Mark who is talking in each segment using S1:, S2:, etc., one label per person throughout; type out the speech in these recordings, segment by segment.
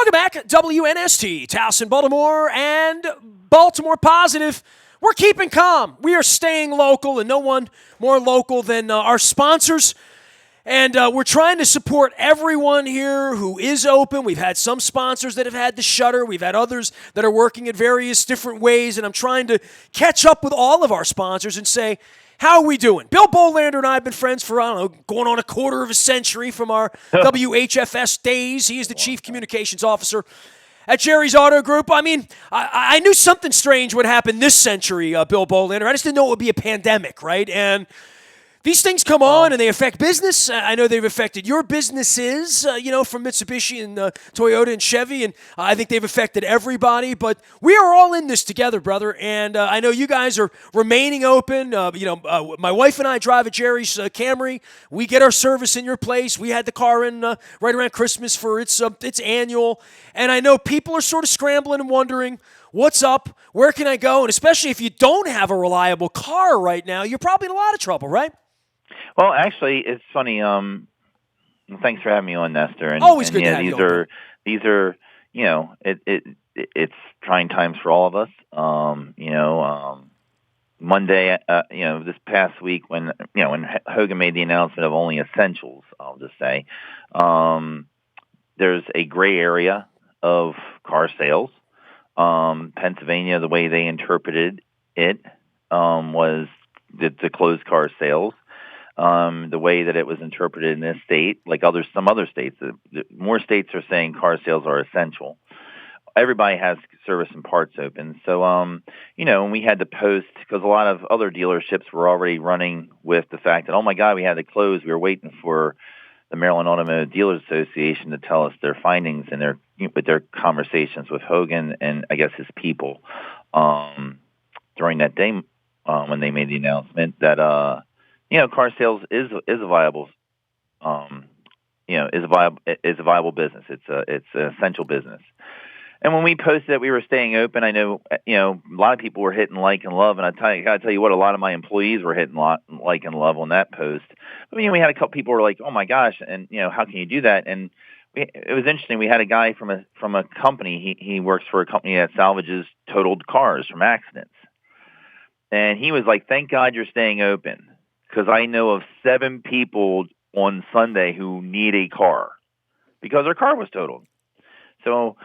S1: Welcome back, WNST, Towson, Baltimore, and Baltimore Positive. We're keeping calm. We are staying local, and no one more local than our sponsors. And we're trying to support everyone here who is open. We've had some sponsors that have had to shutter. We've had others that are working in various different ways, and I'm trying to catch up with all of our sponsors and say, how are we doing? Bill Bolander and I have been friends for, going on a quarter of a century from our WHFS days. He is the Chief Communications Officer at Jerry's Auto Group. I mean, I knew something strange would happen this century, Bill Bolander. I just didn't know it would be a pandemic, right? And these things come on and they affect business. I know they've affected your businesses, from Mitsubishi and Toyota and Chevy, and I think they've affected everybody. But we are all in this together, brother, and I know you guys are remaining open. My wife and I drive a Jerry's Camry. We get our service in your place. We had the car in right around Christmas for its annual, and I know people are sort of scrambling and wondering, what's up? Where can I go? And especially if you don't have a reliable car right now, you're probably in a lot of trouble, right?
S2: Well, actually, it's funny. Thanks for having me on, Nestor. And,
S1: Always good
S2: and,
S1: to have you on.
S2: These are, it's trying times for all of us. Monday, this past week when Hogan made the announcement of only essentials, I'll just say, there's a gray area of car sales. Pennsylvania, the way they interpreted it was the closed car sales. The way that it was interpreted in this state, like some other states, more states are saying car sales are essential. Everybody has service and parts open. So, and we had to post because a lot of other dealerships were already running with the fact that, oh my God, we had to close. We were waiting for the Maryland Automotive Dealers Association to tell us their findings and their conversations with Hogan and I guess his people during that day when they made the announcement that car sales is a viable is a viable business. It's an essential business. And when we posted that we were staying open, I know a lot of people were hitting like and love, and I gotta tell you what, a lot of my employees were hitting like and love on that post. But we had a couple people who were like, "Oh my gosh," and how can you do that? And it was interesting. We had a guy from a company. He works for a company that salvages totaled cars from accidents, and he was like, "Thank God you're staying open, because I know of 7 people on Sunday who need a car because their car was totaled." So.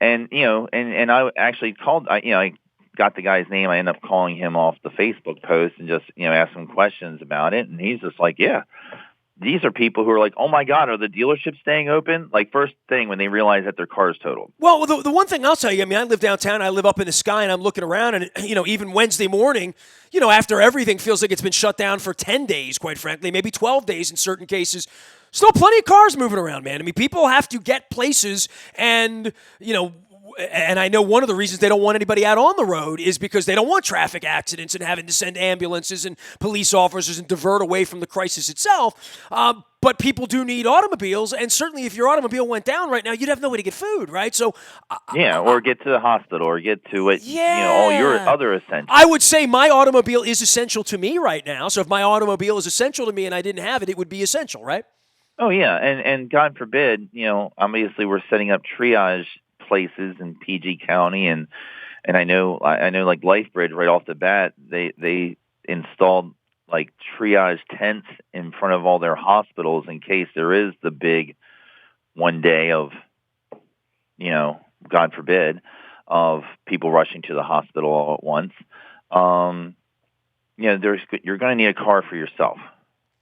S2: And I actually called. I got the guy's name. I ended up calling him off the Facebook post and just asked him questions about it. And he's just like, "Yeah, these are people who are like, oh my God, are the dealerships staying open?" Like first thing when they realize that their car is totaled.
S1: Well, the one thing I'll tell you, I live downtown. I live up in the sky, and I'm looking around, and even Wednesday morning, after everything feels like it's been shut down for 10 days, quite frankly, maybe 12 days in certain cases. Still plenty of cars moving around, man. People have to get places, and and I know one of the reasons they don't want anybody out on the road is because they don't want traffic accidents and having to send ambulances and police officers and divert away from the crisis itself. But people do need automobiles, and certainly if your automobile went down right now, you'd have no way to get food, right? So,
S2: or get to the hospital, or get to it, all your other essentials.
S1: I would say my automobile is essential to me right now. So if my automobile is essential to me and I didn't have it, it would be essential, right?
S2: Oh yeah, and God forbid, obviously we're setting up triage places in PG County, and I know like LifeBridge right off the bat, they installed like triage tents in front of all their hospitals in case there is the big one day of, God forbid, of people rushing to the hospital all at once. You're going to need a car for yourself.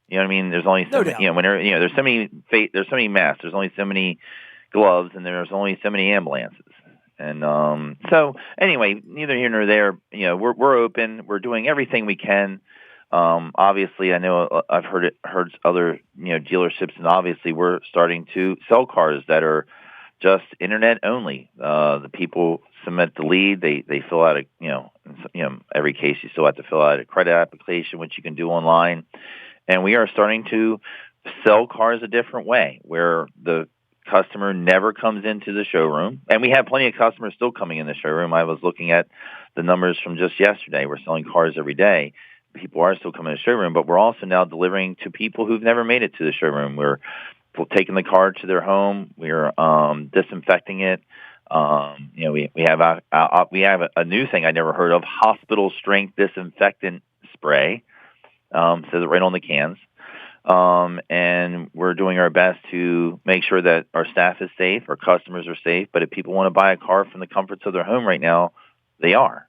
S2: You know what I mean? There's only so many, when there's so many masks, there's only so many gloves, and there's only so many ambulances. And so anyway, neither here nor there. We're open. We're doing everything we can. Obviously, I know I've heard other dealerships, and obviously we're starting to sell cars that are just internet only. The people submit the lead. They fill out every case you still have to fill out a credit application, which you can do online. And we are starting to sell cars a different way, where the customer never comes into the showroom. And we have plenty of customers still coming in the showroom. I was looking at the numbers from just yesterday. We're selling cars every day. People are still coming to the showroom, but we're also now delivering to people who've never made it to the showroom. We're taking the car to their home. We're disinfecting it. We have a new thing I never heard of: hospital strength disinfectant spray. Says it right on the cans. And we're doing our best to make sure that our staff is safe, our customers are safe. But if people want to buy a car from the comforts of their home right now, they are.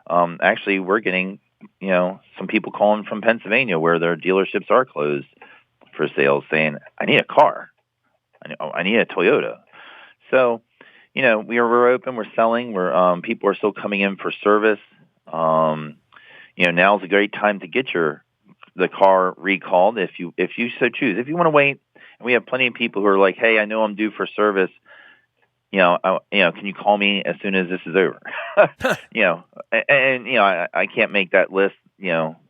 S2: Actually, we're getting, some people calling from Pennsylvania where their dealerships are closed for sales saying, I need a car. I need a Toyota. So, we're open, we're selling, people are still coming in for service. Now's a great time to get the car recalled if you so choose. If you want to wait, and we have plenty of people who are like, hey, I know I'm due for service. Can you call me as soon as this is over? I can't make that list.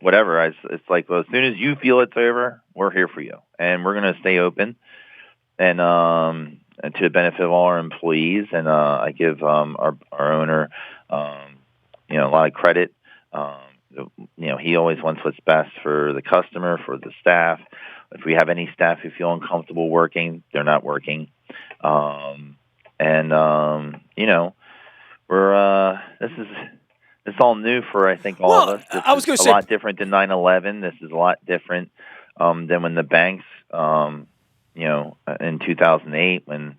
S2: Whatever. It's like, well, as soon as you feel it's over, we're here for you, and we're going to stay open, and to the benefit of all our employees. And I give our owner, a lot of credit. He always wants what's best for the customer, for the staff. If we have any staff who feel uncomfortable working, they're not working. It's all new for, I think, all of us. This
S1: I was going to say,
S2: a lot different than 9/11. This is a lot different than when the banks, in 2008, when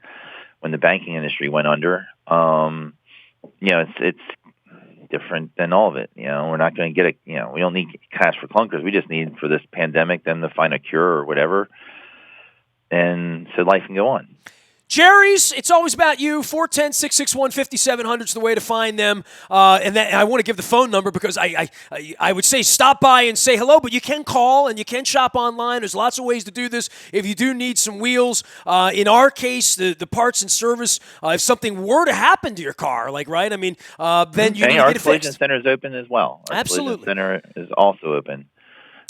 S2: the banking industry went under. It's different than all of it. We're not going to get we don't need cash for clunkers. We just need for this pandemic them to find a cure or whatever, and so life can go on.
S1: Jerry's, it's always about you. 410-661-5700 is the way to find them. And I want to give the phone number because I would say stop by and say hello, but you can call and you can shop online. There's lots of ways to do this. If you do need some wheels, in our case, the parts and service, if something were to happen to your car, then you need to get it fixed.
S2: Our collision center is open as well. Our
S1: Absolutely.
S2: collision center is also open.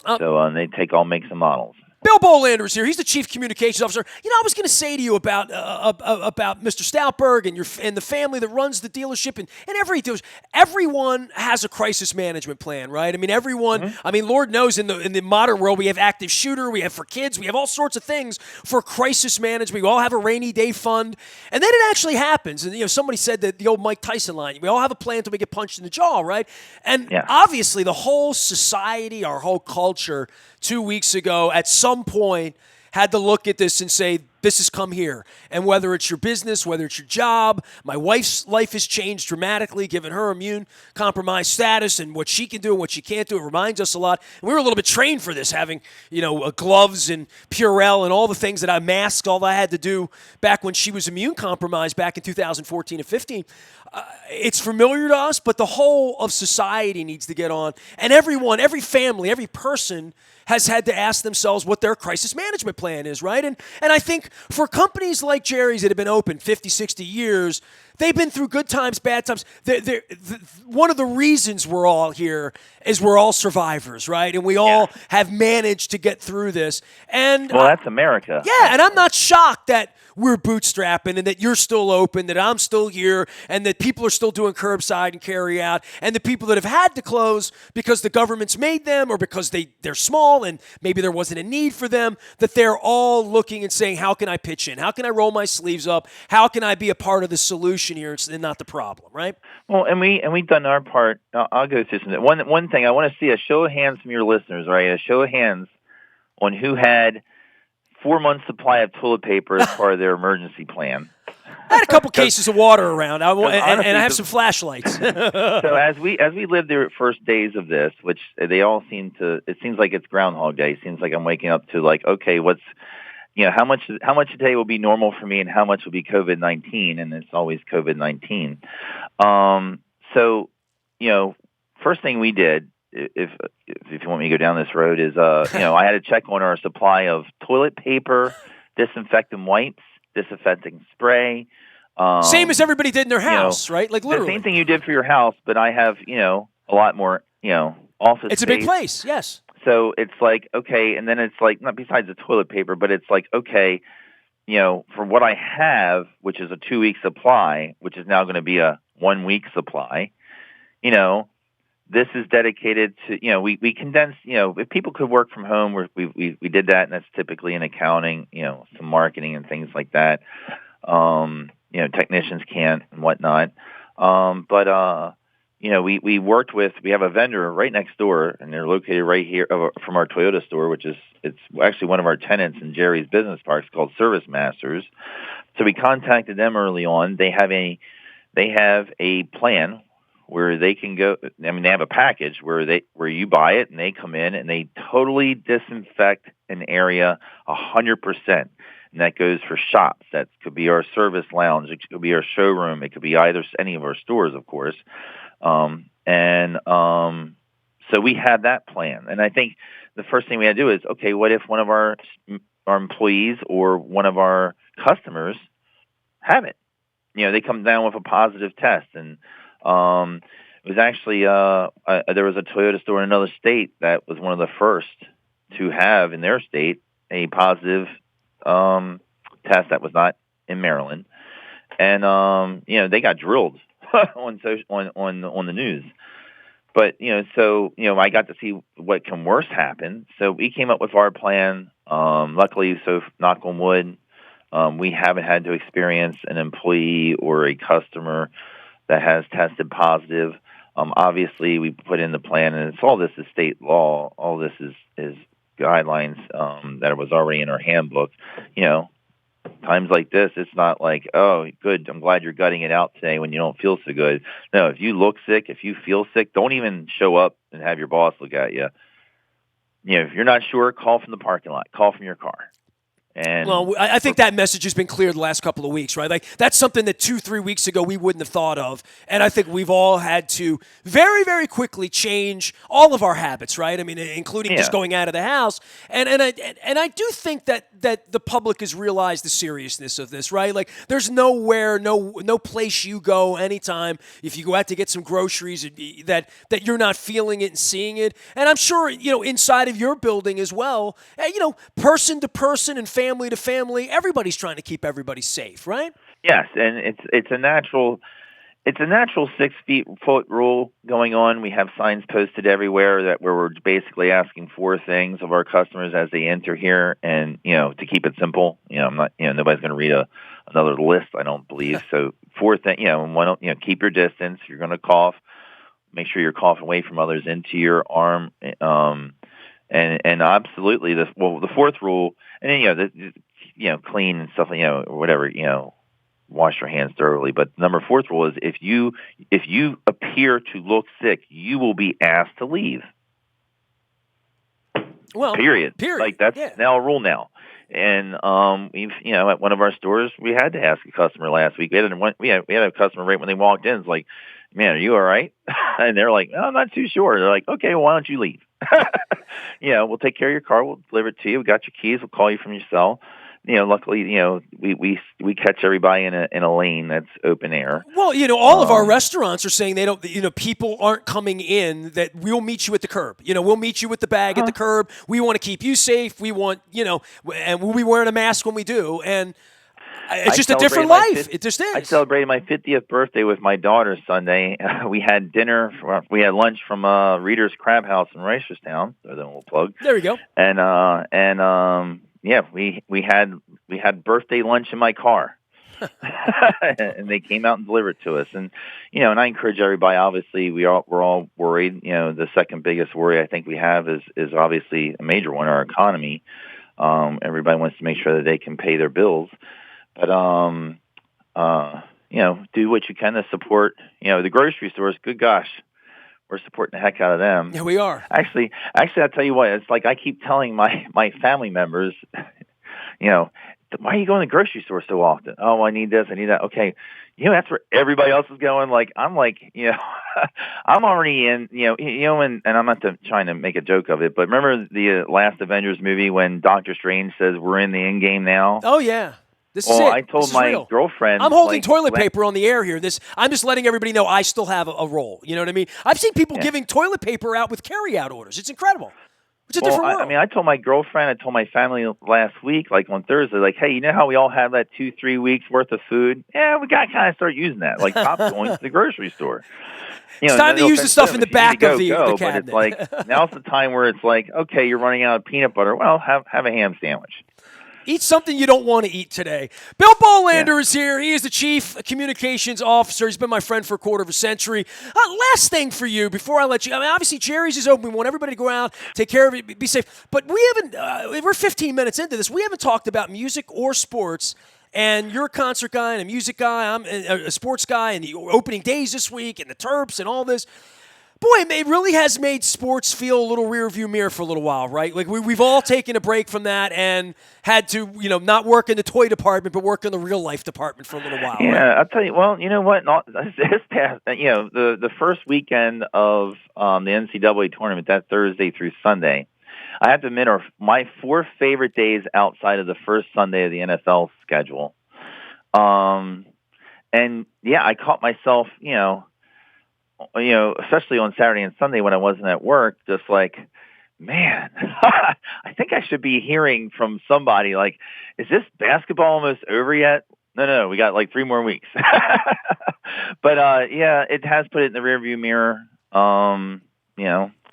S2: So they take all makes and models.
S1: Bill Bolander is here. He's the Chief Communications Officer. I was going to say to you about Mr. Stoutberg and the family that runs the dealership and every dealership. Everyone has a crisis management plan, right? Everyone.
S2: Mm-hmm.
S1: Lord knows in the modern world we have active shooter, we have for kids, we have all sorts of things for crisis management. We all have a rainy day fund, and then it actually happens. And somebody said that the old Mike Tyson line: we all have a plan until we get punched in the jaw, right? And obviously the whole society, our whole culture, 2 weeks ago, at some point, had to look at this and say, this has come here. And whether it's your business, whether it's your job, my wife's life has changed dramatically given her immune compromised status and what she can do and what she can't do. It reminds us a lot. And we were a little bit trained for this, having, gloves and Purell and all the things that I masked, all I had to do back when she was immune compromised back in 2014 and 15. It's familiar to us, but the whole of society needs to get on. And everyone, every family, every person has had to ask themselves what their crisis management plan is, right? And I think for companies like Jerry's that have been open 50, 60 years, they've been through good times, bad times. One of the reasons we're all here is we're all survivors, right? And we all have managed to get through this. And
S2: that's America.
S1: Yeah, and I'm not shocked that we're bootstrapping and that you're still open, that I'm still here, and that people are still doing curbside and carry out, and the people that have had to close because the government's made them or because they're small and maybe there wasn't a need for them, that they're all looking and saying, how can I pitch in? How can I roll my sleeves up? How can I be a part of the solution here and not the problem, right?
S2: Well, and we've done our part. I'll go through some. One thing, I want to see a show of hands from your listeners, right? A show of hands on who had 4 months supply of toilet paper as part of their emergency plan.
S1: I had a couple cases of water around,
S2: honestly,
S1: and I have some flashlights.
S2: So as we lived the first days of this, which they all it seems like it's Groundhog Day. It seems like I'm waking up to okay, what's, how much today will be normal for me and how much will be COVID-19, and it's always COVID-19. So, first thing we did, if you want me to go down this road, is I had to check on our supply of toilet paper, disinfectant wipes, disinfecting spray.
S1: Same as everybody did in their house, right? Like literally.
S2: The same thing you did for your house, but I have, a lot more, office
S1: It's
S2: space.
S1: a big place, yes.
S2: So it's like, okay, and then it's like, not besides the toilet paper, but it's like, okay, for what I have, which is a 2-week supply, which is now going to be a 1-week supply, This is dedicated to, we condense, if people could work from home, we did that, and that's typically in accounting, some marketing and things like that. Technicians can't and whatnot. We have a vendor right next door, and they're located right here from our Toyota store, it's actually one of our tenants in Jerry's business parks called Service Masters. So we contacted them early on. They have a plan where they can go. I mean, they have a package where you buy it and they come in and they totally disinfect an area 100%. And that goes for shops. That could be our service lounge. It could be our showroom. It could be any of our stores, of course. So we have that plan. And I think the first thing we had to do is, okay, what if one of our employees or one of our customers have it? They come down with a positive test. And it was actually there was a Toyota store in another state that was one of the first to have in their state a positive test that was not in Maryland, and they got drilled on the news. But I got to see what can worse happen. So we came up with our plan. Luckily, so knock on wood, we haven't had to experience an employee or a customer that has tested positive. Obviously, we put in the plan, and all this is state law. All this is guidelines that was already in our handbook. Times like this, it's not like, oh, good, I'm glad you're gutting it out today when you don't feel so good. No, if you look sick, if you feel sick, don't even show up and have your boss look at you. If you're not sure, call from the parking lot, call from your car. And
S1: I think that message has been clear the last couple of weeks, right? Like, that's something that 2-3 weeks ago we wouldn't have thought of, and I think we've all had to very, very quickly change all of our habits, right? I mean, including just going out of the house. And I do think that the public has realized the seriousness of this, right? Like, there's nowhere, no place you go anytime if you go out to get some groceries that you're not feeling it and seeing it. And I'm sure inside of your building as well, person to person and family to family, everybody's trying to keep everybody safe, right?
S2: Yes, and it's a natural 6-foot rule going on. We have signs posted everywhere where we're basically asking 4 things of our customers as they enter here, and to keep it simple. I'm not nobody's going to read another list, I don't believe. So 4 things. One, keep your distance. If you're going to cough, make sure you're coughing away from others into your arm. And absolutely the 4th rule, and then clean and stuff, or whatever, wash your hands thoroughly. But number 4th rule is if you appear to look sick, you will be asked to leave.
S1: Well,
S2: period. Like, that's now a rule now. And we've at one of our stores we had to ask a customer last week. We had a customer right when they walked in. It's like, man, are you all right? And they're like, no, I'm not too sure. They're like, okay, well, why don't you leave? We'll take care of your car. We'll deliver it to you. We got your keys. We'll call you from your cell. Luckily, we catch everybody in a lane that's open air.
S1: Well, all of our restaurants are saying they don't. People aren't coming in. That we'll meet you at the curb. We'll meet you with the bag at the curb. We want to keep you safe. We want, and we'll be wearing a mask when we do. And it's just a different life. It just is.
S2: I celebrated my 50th birthday with my daughter Sunday. We had we had lunch from Reader's Crab House in Reisterstown. So then we'll plug.
S1: There we go.
S2: We had birthday lunch in my car, and they came out and delivered it to us. And and I encourage everybody. Obviously, we're all worried. The second biggest worry I think we have is obviously a major one, our economy. Everybody wants to make sure that they can pay their bills. But do what you can to support. The grocery stores. Good gosh, we're supporting the heck out of them.
S1: Yeah, we are.
S2: Actually, I'll tell you what. It's like I keep telling my family members, why are you going to the grocery store so often? Oh, I need this, I need that. Okay, that's where everybody else is going. Like I'm I'm already in. And I'm not trying to make a joke of it, but remember the last Avengers movie when Doctor Strange says we're in the end game now?
S1: Oh yeah. This is it.
S2: I told my girlfriend.
S1: I'm holding toilet paper on the air here. I'm just letting everybody know I still have a roll. You know what I mean? I've seen people giving toilet paper out with carry-out orders. It's incredible. It's a different world.
S2: I mean, I told my girlfriend, I told my family last week, like on Thursday, like, hey, you know how we all have that 2-3 weeks worth of food? Yeah, we got to kind of start using that. Like, stop going to the grocery store.
S1: It's time to use the stuff in the back of the
S2: go,
S1: cabinet.
S2: But it's like, now's the time where it's like, okay, you're running out of peanut butter. Well, have a ham sandwich.
S1: Eat something you don't want to eat today. Bill Bolander is here. He is the Chief Communications Officer. He's been my friend for a quarter of a century. Last thing for you before I let you. I mean, obviously, Jerry's is open. We want everybody to go out, take care of it, be safe. But we haven't. We're 15 minutes into this. We haven't talked about music or sports. And you're a concert guy and a music guy. I'm a sports guy, and the opening days this week and the Terps and all this. Boy, it really has made sports feel a little rearview mirror for a little while, right? Like we've all taken a break from that and had to, not work in the toy department, but work in the real life department for a little while.
S2: Yeah,
S1: right?
S2: I'll tell you. Well, you know what? This past, the first weekend of the NCAA tournament, that Thursday through Sunday, I have to admit, are my 4 favorite days outside of the first Sunday of the NFL schedule. And yeah, I caught myself, especially on Saturday and Sunday when I wasn't at work, just like, man, I think I should be hearing from somebody like, is this basketball almost over yet? No, we got like 3 more weeks. But yeah, it has put it in the rearview mirror.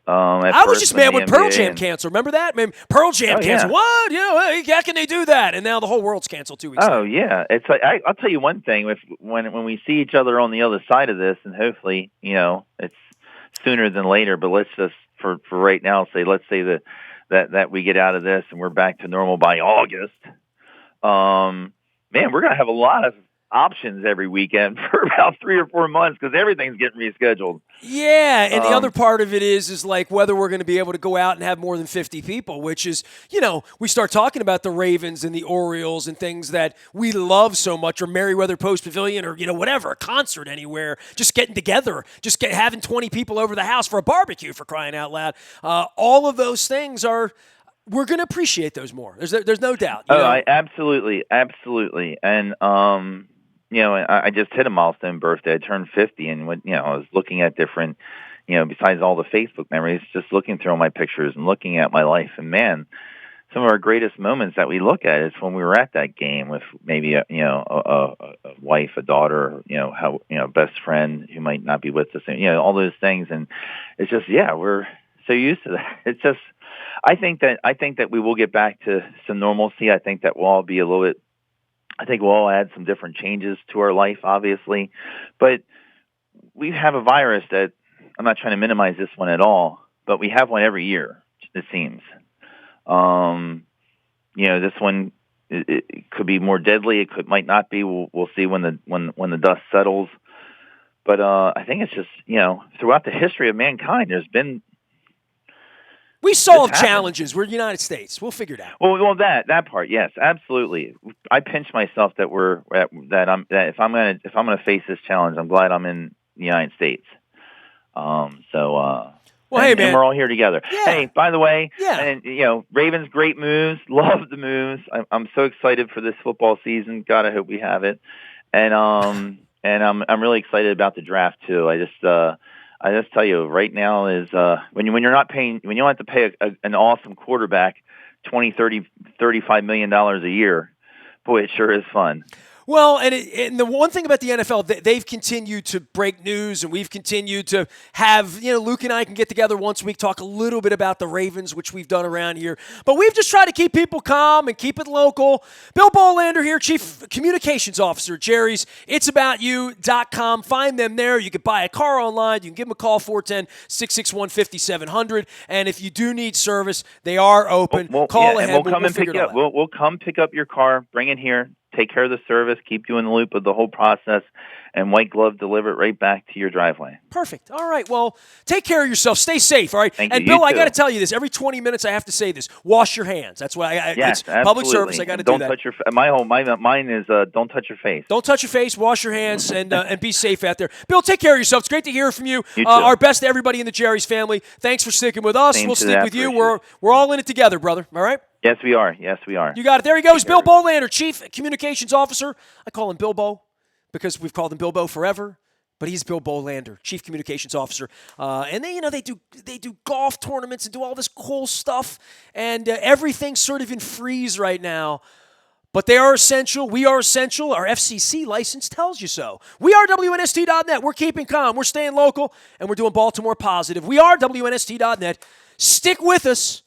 S1: I was just mad when Pearl Jam canceled. Remember that? I mean, Pearl Jam canceled.
S2: Yeah.
S1: What? How can they do that? And now the whole world's canceled 2 weeks later.
S2: Yeah. It's like I'll tell you one thing. When we see each other on the other side of this, and hopefully, it's sooner than later. But let's just for right now let's say that we get out of this and we're back to normal by August. Man, we're gonna have a lot of options every weekend for about 3 or 4 months because everything's getting rescheduled.
S1: Yeah, and the other part of it is like whether we're going to be able to go out and have more than 50 people, which is, we start talking about the Ravens and the Orioles and things that we love so much, or Merriweather Post Pavilion, or, whatever, a concert anywhere, just getting together, having 20 people over the house for a barbecue, for crying out loud. All of those things we're going to appreciate those more. There's no doubt.
S2: Absolutely. And, I just hit a milestone birthday. I turned 50, and I was looking at different, besides all the Facebook memories, just looking through all my pictures and looking at my life. And man, some of our greatest moments that we look at is when we were at that game with maybe a wife, a daughter, best friend who might not be with us, all those things. And it's just, we're so used to that. It's just, I think that we will get back to some normalcy. I think that we'll all be we'll all add some different changes to our life, obviously. But we have a virus that, I'm not trying to minimize this one at all, but we have one every year, it seems. This one, it could be more deadly. It might not be. We'll see when the dust settles. But I think it's just, throughout the history of mankind, there's been,
S1: we solve challenges. We're the United States. We'll figure it out.
S2: Well, that part, yes, absolutely. I pinch myself that if I'm gonna face this challenge, I'm glad I'm in the United States.
S1: Hey, man,
S2: and we're all here together.
S1: Yeah.
S2: Hey, by the way,
S1: yeah,
S2: and Ravens, great moves. Love the moves. I'm so excited for this football season. God, I hope we have it. And I'm really excited about the draft too. I just tell you right now is when you don't have to pay an awesome quarterback $20, $30, $35 million a year, boy, it sure is fun.
S1: Well, and the one thing about the NFL, they've continued to break news, and we've continued to have, Luke and I can get together once a week, talk a little bit about the Ravens, which we've done around here. But we've just tried to keep people calm and keep it local. Bill Bolander here, Chief Communications Officer, Jerry's. It'sAboutYou.com. Find them there. You can buy a car online. You can give them a call, 410-661-5700. And if you do need service, they are open. Call ahead.
S2: And we'll come and pick you up. We'll come pick up your car, bring it here, take care of the service, keep you in the loop of the whole process, and white glove deliver it right back to your driveway.
S1: Perfect. All right. Well, take care of yourself. Stay safe. All right.
S2: Thank
S1: and
S2: you.
S1: Bill, I got to tell you this. Every 20 minutes, I have to say this. Wash your hands. That's why
S2: yes,
S1: it's public service. I got to do that.
S2: Don't touch mine is don't touch your face.
S1: Don't touch your face. Wash your hands and be safe out there. Bill, take care of yourself. It's great to hear from you.
S2: You too.
S1: Our best to everybody in the Jerry's family. Thanks for sticking with us. We'll stick with you. We're all in it together, brother. All right.
S2: Yes, we are.
S1: You got it. There he goes, Bill Bolander, Chief Communications Officer. I call him Bilbo because we've called him Bilbo forever. but he's Bill Bolander, Chief Communications Officer, and they do golf tournaments and do all this cool stuff, and everything's sort of in freeze right now. But they are essential. We are essential. Our FCC license tells you so. We are WNST.net. We're keeping calm. We're staying local, and we're doing Baltimore positive. We are WNST.net. Stick with us.